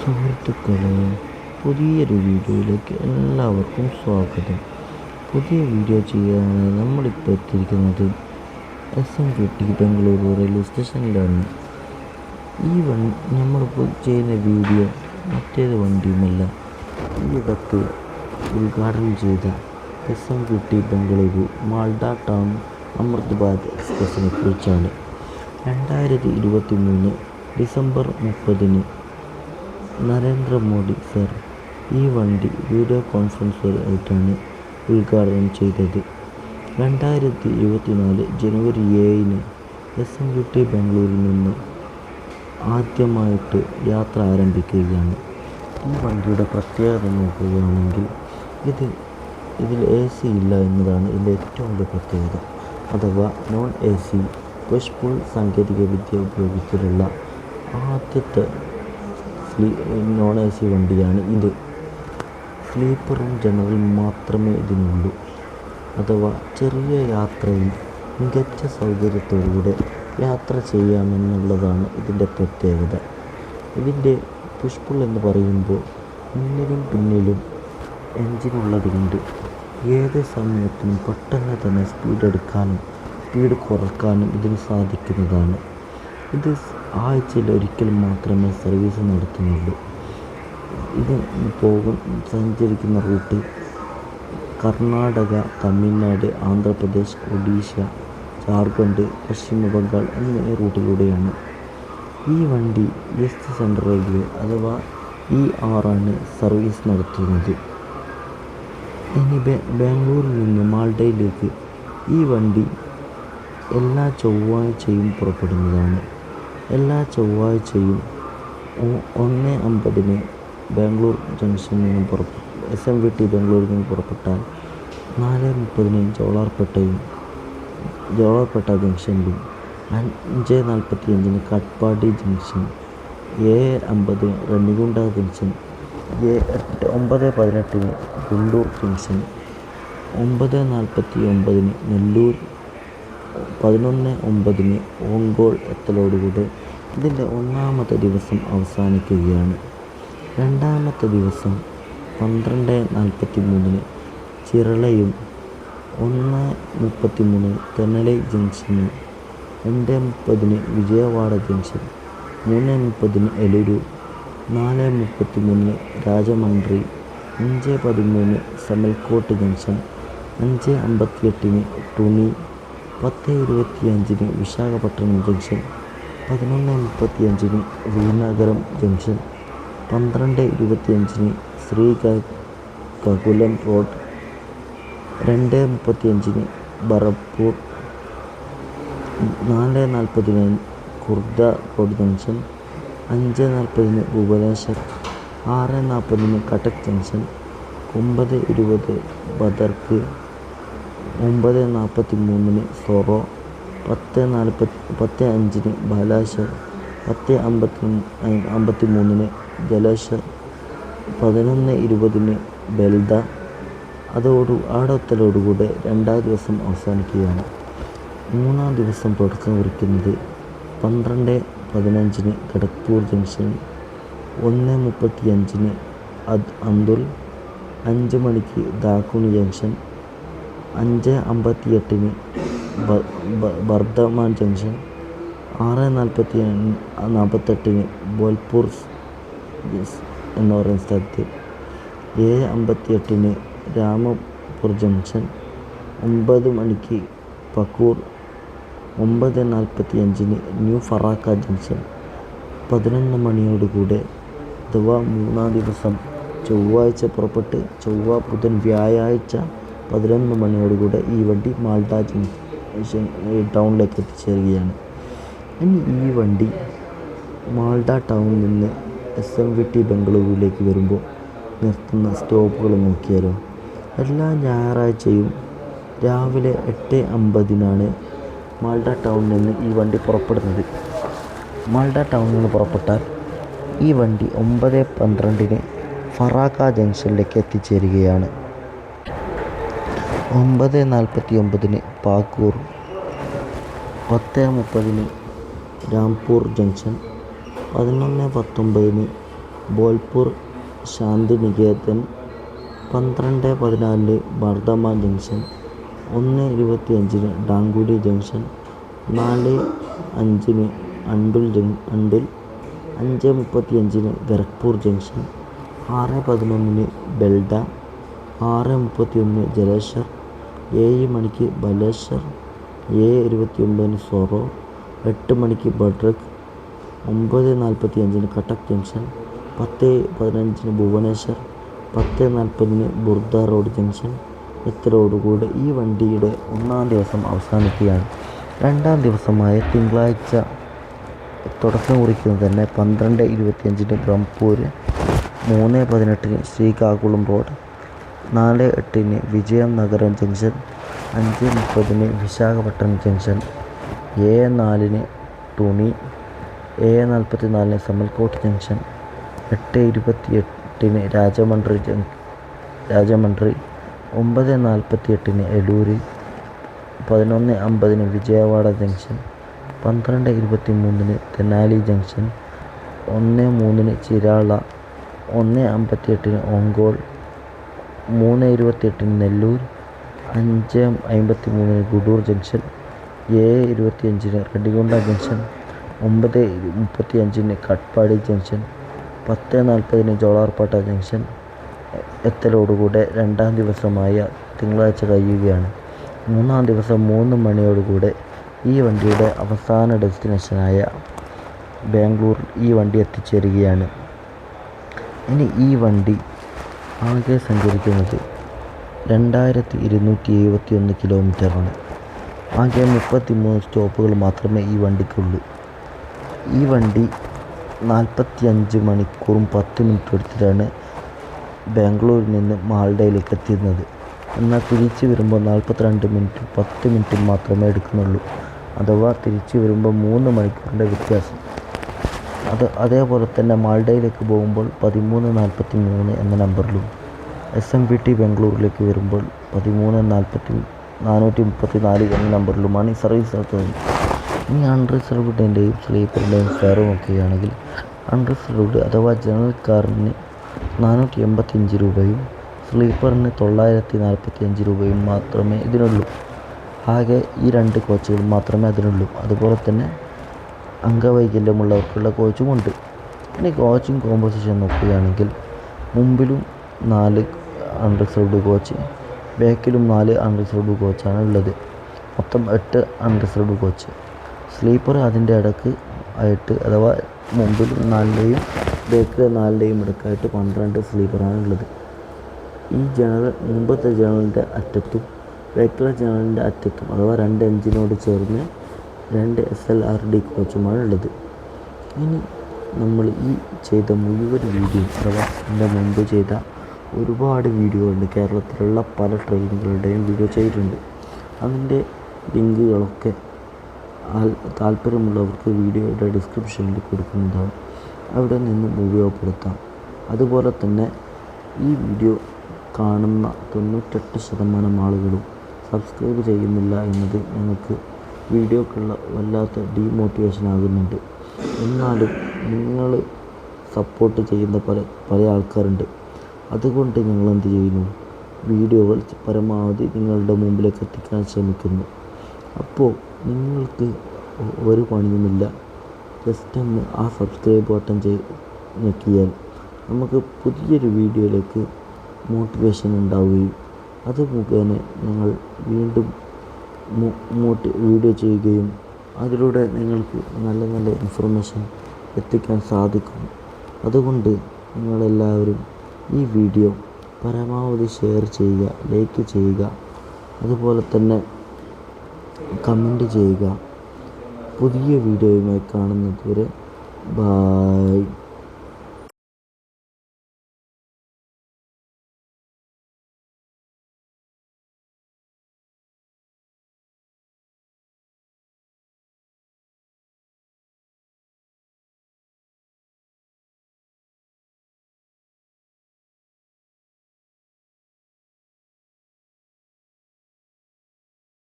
സുഹൃത്തുക്കളെ, പുതിയൊരു വീഡിയോയിലേക്ക് എല്ലാവർക്കും സ്വാഗതം. പുതിയ വീഡിയോ ചെയ്യാനായി നമ്മളിപ്പോൾ എത്തിയിരിക്കുന്നത് SM50 ബംഗളൂരു റെയിൽവേ സ്റ്റേഷനിലാണ്. നമ്മളിപ്പോൾ ചെയ്യുന്ന വീഡിയോ മറ്റേത് വണ്ടിയുമല്ല, ഈയിടത്ത് ഉദ്ഘാടനം ചെയ്ത SM50 ബംഗളൂരു മാൾഡ ടൗൺ അമൃത് എക്സ്പ്രസിനെ കുറിച്ചാണ്. 2023 ഡിസംബർ 30 നരേന്ദ്രമോദി സർ ഈ വണ്ടി വീഡിയോ കോൺഫറൻസ് ആയിട്ടാണ് ഉദ്ഘാടനം ചെയ്തത്. 2024 ജനുവരി 7 SM50 ബംഗളൂരിൽ നിന്ന് ആദ്യമായിട്ട് യാത്ര ആരംഭിക്കുകയാണ്. ഈ വണ്ടിയുടെ പ്രത്യേകത നോക്കുകയാണെങ്കിൽ ഇതിൽ AC ഇല്ല എന്നതാണ് ഇതിൻ്റെ ഏറ്റവും വലിയ പ്രത്യേകത. അഥവാ നോൺ AC പുഷ് പുൾ സാങ്കേതിക വിദ്യ ഉപയോഗിച്ചിട്ടുള്ള ആദ്യത്തെ നോൺ AC വണ്ടിയാണ് ഇത്. സ്ലീപ്പറും ജനറൽ മാത്രമേ ഇതിനുള്ളൂ. അഥവാ ചെറിയ യാത്രയിൽ മികച്ച സൗകര്യത്തോടുകൂടെ യാത്ര ചെയ്യാമെന്നുള്ളതാണ് ഇതിൻ്റെ പ്രത്യേകത. ഇതിൻ്റെ പുഷ് പുൾ എന്ന് പറയുമ്പോൾ മുന്നിലും പിന്നിലും എൻജിനുള്ളത് കൊണ്ട് ഏത് സമയത്തും പെട്ടെന്ന് തന്നെ സ്പീഡ് എടുക്കാനും സ്പീഡ് കുറക്കാനും ഇതിന് സാധിക്കുന്നതാണ്. ഇത് ആഴ്ചയിൽ ഒരിക്കൽ മാത്രമേ സർവീസ് നടത്തുന്നുള്ളൂ. ഇത് സഞ്ചരിക്കുന്ന റൂട്ട് കർണാടക, തമിഴ്നാട്, ആന്ധ്രാപ്രദേശ്, ഒഡീഷ, ജാർഖണ്ഡ്, പശ്ചിമ ബംഗാൾ എന്നീ റൂട്ടിലൂടെയാണ്. ഈ വണ്ടി ഈസ്റ്റ് സെൻട്രൽ റെയിൽവേ അഥവാ ER ആണ് സർവീസ് നടത്തുന്നത്. ഇനി ബാംഗ്ലൂരിൽ നിന്ന് മാൾഡയിലേക്ക് ഈ വണ്ടി എല്ലാ ചൊവ്വാഴ്ചയും പുറപ്പെടുന്നതാണ്. എല്ലാ ചൊവ്വാഴ്ചയും 1:50 ബാംഗ്ലൂർ ജംഗ്ഷനിൽ നിന്നും SM50 ബംഗളൂരിൽ നിന്ന് പുറപ്പെട്ടാൽ 4:30 ജോളർപേട്ട ജംഗ്ഷനിലും 5:45 Katpadi junction, 7:50 Renigunta junction, 9:18 Guntur junction, 9:49 Nellore, 11:09 Ongole എത്തലോടുകൂടെ ഇതിൻ്റെ ഒന്നാമത്തെ ദിവസം അവസാനിക്കുകയാണ്. രണ്ടാമത്തെ ദിവസം 12:43 ചിറളയും, 1:33 തെനലൈ ജംഗ്ഷന്, 2:30 Vijayawada junction, 3:30 Eluru, 4:33 Rajahmundry, 5:13 Samalkot junction, 5:58 Tuni, 10:25 Visakhapatnam junction, 11:35 Vizianagaram junction, 12:25 Srikakulam road, 2:35 Berhampur, 4:40 Khurda road junction, 5:40 Bhubaneswar, 6:40 Cuttack junction, 9:20 Bhadrak, 9:43 Soro, 10:05 Baleshwar, 10:53 ജലേശ്വർ, 11:20 ബെൽദ. ആടത്തലോടുകൂടെ രണ്ടാം ദിവസം അവസാനിക്കുകയാണ്. മൂന്നാം ദിവസം തുടക്കം കുറിക്കുന്നത് 12:15 ഖടഗ്പൂർ ജംഗ്ഷൻ, 1:35 അന്തുൽ, 5 മണിക്ക് ദാക്കുണി ജംഗ്ഷൻ, 5:58 ബർധമാൻ ജംഗ്ഷൻ, 6:48 ബോൽപൂർ എന്ന് പറയുന്ന സ്ഥലത്ത്, 7:58 രാമപൂർ ജംഗ്ഷൻ, 9 മണിക്ക് പക്കൂർ, 9:45 ന്യൂ ഫറാക്ക ജംഗ്ഷൻ. 11 മണിയോടുകൂടെ അഥവാ മൂന്നാം ദിവസം ചൊവ്വാഴ്ച പുറപ്പെട്ട് ചൊവ്വ, ബുധൻ, വ്യാഴാഴ്ച 11 മണിയോടുകൂടെ ഈ വണ്ടി മാൾഡ ജംഗ്ഷൻ ടൗണിലേക്ക് എത്തിച്ചേരുകയാണ്. ഇനി ഈ വണ്ടി മാൾഡ ടൗണിൽ നിന്ന് SM50 ബംഗളൂരുവിലേക്ക് വരുമ്പോൾ നിർത്തുന്ന സ്റ്റോപ്പുകൾ നോക്കിയാലോ. എല്ലാ ഞായറാഴ്ചയും രാവിലെ 8:50 മാൾഡ ടൗണിൽ നിന്ന് ഈ വണ്ടി പുറപ്പെടുന്നത്. മാൾഡ ടൗണിൽ നിന്ന് പുറപ്പെട്ടാൽ ഈ വണ്ടി 9:12 ഫറാക്ക ജംഗ്ഷനിലേക്ക് എത്തിച്ചേരുകയാണ്. 9:49 Pakur, 10:30 Rampur junction, 11:19 Bolpur Shantiniketan, 12:14 Bardhaman junction, 1:25 Dankuni junction, 4:05 Andul, 5:35 Kharagpur junction, 6:11 Belda, 6:31 Jaleswar, 7 മണിക്ക് ബലേശ്വർ, 7:29 സോറോ, 8 മണിക്ക് Bhadrak, 9:45 Cuttack junction, 10:15 Bhubaneswar, 10:40 Khurda road junction. ഇത്രയോടുകൂടി ഈ വണ്ടിയുടെ ഒന്നാം ദിവസം അവസാനിക്കുകയാണ്. രണ്ടാം ദിവസമായ തിങ്കളാഴ്ച തുടക്കം കുറിക്കുന്നത് തന്നെ 12:25 ബ്രഹ്മപൂർ, 3:18 ശ്രീകാകുളം റോഡ്, 4:08 വിജയം നഗരം junction, 5:30 Visakhapatnam junction, 7:04 Tuni, 7:44 Samalkot junction, 8:28 Rajahmundry, 9:48 Eluru, 11:50 Vijayawada junction, 12:23 Tenali junction, 1:03 Chirala, 1:58 Ongole, 3:28 Nellore, 5:53 Gudur junction, 7:25 Renigunta junction, 9:35 Katpadi junction, 10:40 Jolarpettai junction എത്തലോടുകൂടെ രണ്ടാം ദിവസമായ തിങ്കളാഴ്ച കഴിയുകയാണ്. മൂന്നാം ദിവസം 3 മണിയോടുകൂടെ ഈ വണ്ടിയുടെ അവസാന ഡെസ്റ്റിനേഷനായ ബാംഗ്ലൂരിൽ ഈ വണ്ടി എത്തിച്ചേരുകയാണ്. ഇനി ഈ വണ്ടി ആകെ സഞ്ചരിക്കുന്നത് 2271 കിലോമീറ്ററാണ്. ആകെ 33 സ്റ്റോപ്പുകൾ മാത്രമേ ഈ വണ്ടിക്കുള്ളൂ. ഈ വണ്ടി 45 മണിക്കൂറും 10 മിനിറ്റും എടുത്തിട്ടാണ് ബാംഗ്ലൂരിൽ നിന്ന് മാൾഡയിലേക്ക് എത്തുന്നത്. എന്നാൽ തിരിച്ച് വരുമ്പോൾ 42 മിനിറ്റും 10 മിനിറ്റും മാത്രമേ എടുക്കുന്നുള്ളൂ. അഥവാ തിരിച്ച് വരുമ്പോൾ 3 മണിക്കൂറിൻ്റെ വ്യത്യാസം. അതേപോലെ തന്നെ മാൾഡയിലേക്ക് പോകുമ്പോൾ 13:43 എന്ന നമ്പറിലും, SMBT ബാംഗ്ലൂരിലേക്ക് വരുമ്പോൾ 13:434 എന്ന നമ്പറിലുമാണ് ഈ സർവീസ് നടത്തുന്നത്. ഇനി അൺറിസർവ്ഡിൻ്റെയും സ്ലീപ്പറിൻ്റെയും ഫെയർ നോക്കുകയാണെങ്കിൽ അൺറിസർവ്ഡ് അഥവാ ജനറൽ കാറിന് 485 രൂപയും സ്ലീപ്പറിന് 945 രൂപയും മാത്രമേ ഇതിനുള്ളൂ. ആകെ ഈ 2 കോച്ചുകൾ മാത്രമേ അതിനുള്ളൂ. അതുപോലെ തന്നെ അംഗവൈകല്യമുള്ളവർക്കുള്ള കോച്ചുമുണ്ട്. ഇനി കോച്ചിങ് കോമ്പോസിഷൻ നോക്കുകയാണെങ്കിൽ മുമ്പിലും 4 അൺറിസർവ്ഡ് കോച്ച്, ബാക്കിലും 4 അൺറിസർവ്ഡ് കോച്ചാണ് ഉള്ളത്. മൊത്തം 8 അൺറിസർവ്ഡ് കോച്ച്. സ്ലീപ്പർ അതിൻ്റെ ഇടയ്ക്ക് ആയിട്ട്, അഥവാ മുമ്പിൽ 4ൻ്റെയും ബാക്കിൽ 4ൻ്റെയും ഇടയ്ക്കായിട്ട് 12 സ്ലീപ്പറാണ് ഉള്ളത്. ഈ മുമ്പത്തെ ജനറലിൻ്റെ അറ്റത്തും ബാക്കിലെ ജനറലിൻ്റെ അറ്റത്തും, അഥവാ 2 എഞ്ചിനോട് ചേർന്ന് 2 SLRD കോച്ചുമാണ് ഉള്ളത്. ഇനി നമ്മൾ ഈ ചെയ്ത മുഴുവൻ വീഡിയോ, അഥവാ ഇതിൻ്റെ മുമ്പ് ചെയ്ത ഒരുപാട് വീഡിയോകളുണ്ട്. കേരളത്തിലുള്ള പല ട്രെയിനുകളുടെയും വീഡിയോ ചെയ്തിട്ടുണ്ട്. അതിൻ്റെ ലിങ്കുകളൊക്കെ താല്പര്യമുള്ളവർക്ക് വീഡിയോയുടെ ഡിസ്ക്രിപ്ഷനിൽ കൊടുക്കുന്നതാണ്. അവിടെ നിന്ന് ഉപയോഗപ്പെടുത്താം. അതുപോലെ തന്നെ ഈ വീഡിയോ കാണുന്ന 98% ആളുകളും സബ്സ്ക്രൈബ് ചെയ്യുന്നില്ല എന്നത് ഞങ്ങൾക്ക് വീഡിയോക്കുള്ള വല്ലാത്ത ഡീമോട്ടിവേഷൻ ആകുന്നുണ്ട്. എന്നാലും നിങ്ങൾ സപ്പോർട്ട് ചെയ്യുന്ന പല ആൾക്കാരുണ്ട്. അതുകൊണ്ട് ഞങ്ങൾ എന്ത് ചെയ്യുന്നു, വീഡിയോകൾ പരമാവധി നിങ്ങളുടെ മുമ്പിലേക്ക് എത്തിക്കാൻ ശ്രമിക്കുന്നു. അപ്പോൾ നിങ്ങൾക്ക് ഒരു പണിയുമില്ല, ജസ്റ്റ് ഒന്ന് ആ സബ്സ്ക്രൈബ് ബട്ടൺ ഞെക്കിയാൽ നമുക്ക് പുതിയൊരു വീഡിയോയിലേക്ക് മോട്ടിവേഷൻ ഉണ്ടാവുകയും അത് മുഖേന ഞങ്ങൾ വീണ്ടും വീഡിയോ ചെയ്യുകയും അതിലൂടെ നിങ്ങൾക്ക് നല്ല നല്ല ഇൻഫർമേഷൻ എത്തിക്കാൻ സാധിക്കും. അതുകൊണ്ട് നിങ്ങളെല്ലാവരും ഈ വീഡിയോ പരമാവധി ഷെയർ ചെയ്യുക, ലൈക്ക് ചെയ്യുക, അതുപോലെ തന്നെ കമൻറ്റ് ചെയ്യുക. പുതിയ വീഡിയോയുമായി കാണുന്നത് വരെ ബായ്.